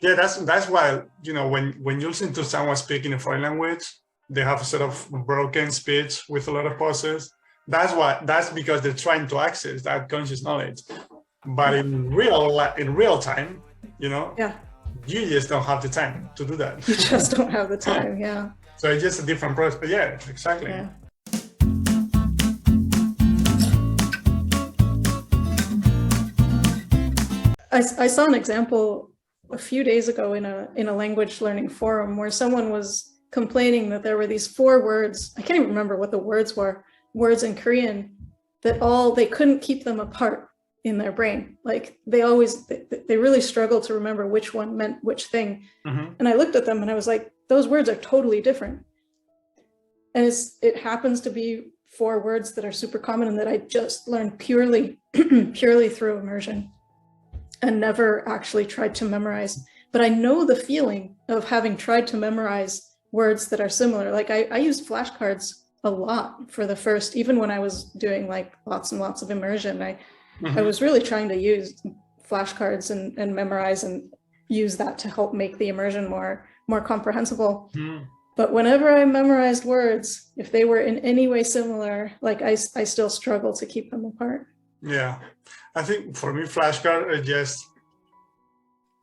Yeah, that's why, when you listen to someone speaking a foreign language, they have a sort of broken speech with a lot of pauses. That's because they're trying to access that conscious knowledge. But in real time, Yeah, you just don't have the time to do that. you just don't have the time. Yeah. So it's just a different process. But yeah, exactly. Yeah. I saw an example a few days ago in a language learning forum where someone was complaining that there were these 4 words. I can't even remember what the words were, words in Korean, that they couldn't keep them apart in their brain. Like they really struggled to remember which one meant which thing. Mm-hmm. And I looked at them and I was like, those words are totally different. And it happens to be 4 words that are super common and that I just learned purely through immersion and never actually tried to memorize. But I know the feeling of having tried to memorize words that are similar. Like I used flashcards a lot for the first, even when I was doing like lots and lots of immersion, I was really trying to use flashcards and memorize and use that to help make the immersion more comprehensible. But whenever I memorized words, if they were in any way similar, like I still struggle to keep them apart. Yeah, I think for me, flashcards are just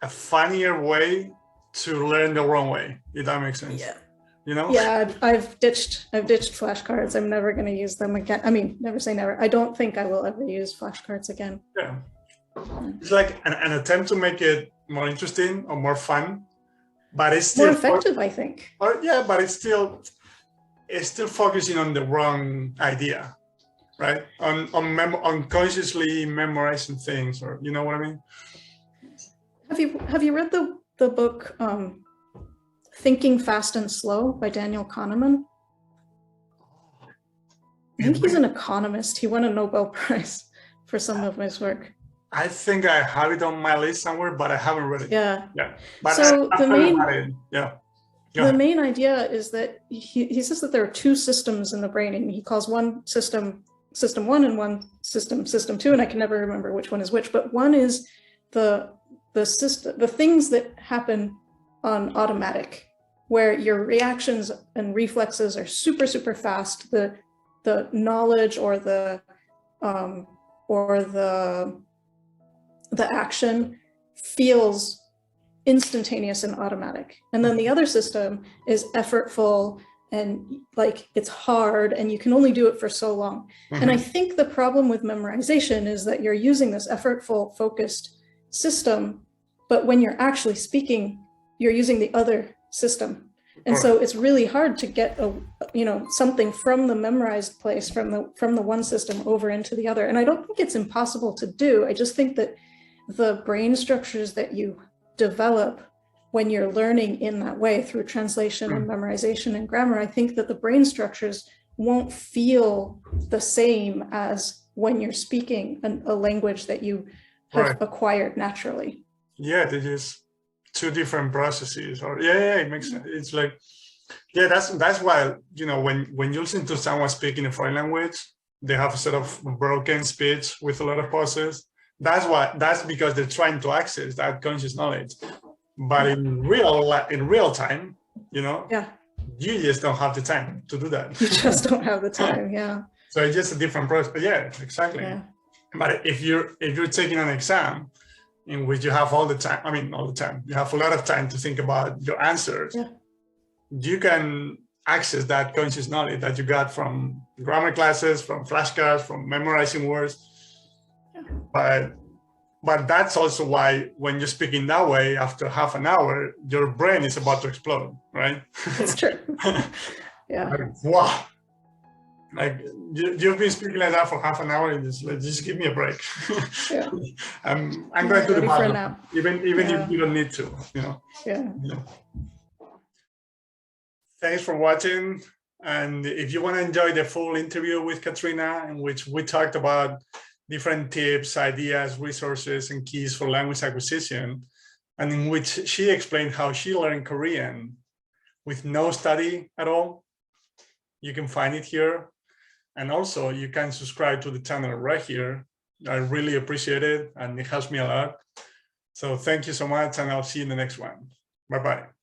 a funnier way to learn the wrong way, if that makes sense. Yeah. Yeah, I've ditched flashcards. I'm never going to use them again. I mean, never say never. I don't think I will ever use flashcards again. Yeah, it's like an attempt to make it more interesting or more fun, but it's still more effective, I think. But it's still focusing on the wrong idea, right? On consciously memorizing things, or you know what I mean? Have you read the book Thinking Fast and Slow by Daniel Kahneman? I think he's an economist. He won a Nobel Prize for some of his work. I think I have it on my list somewhere, but I haven't read it. Yeah. But so the main idea is that he says that there are 2 systems in the brain, and he calls one system 1 and one system 2, and I can never remember which one is which. But one is the things that happen on automatic, where your reactions and reflexes are super, super fast. The knowledge or the action feels instantaneous and automatic. And then the other system is effortful and like it's hard and you can only do it for so long. And I think the problem with memorization is that you're using this effortful, focused system, but when you're actually speaking, you're using the other system. And so it's really hard to get something from the memorized place, from the one system over into the other. And I don't think it's impossible to do. I just think that the brain structures that you develop when you're learning in that way through translation and memorization and grammar, I think that the brain structures won't feel the same as when you're speaking a language that you have acquired naturally. Yeah, they're just 2 different processes. Or it makes sense. It's like, that's why, when you listen to someone speaking a foreign language, they have a sort of broken speech with a lot of pauses. That's because they're trying to access that conscious knowledge. But in real time, you just don't have the time to do that. You just don't have the time. Yeah. So it's just a different process. But yeah, exactly. Yeah. But if you're taking an exam in which you have all the time, you have a lot of time to think about your answers, you can access that conscious knowledge that you got from grammar classes, from flashcards, from memorizing words. But that's also why when you're speaking that way, after half an hour, your brain is about to explode, right? That's true. Yeah. Like, wow. Like you've been speaking like that for half an hour, and just give me a break. Yeah. I'm going to the bathroom, even if you don't need to, Yeah. Thanks for watching. And if you want to enjoy the full interview with Katrina, in which we talked about different tips, ideas, resources, and keys for language acquisition, and in which she explained how she learned Korean with no study at all, you can find it here. And also you can subscribe to the channel right here. I really appreciate it, and it helps me a lot. So thank you so much, and I'll see you in the next one. Bye-bye.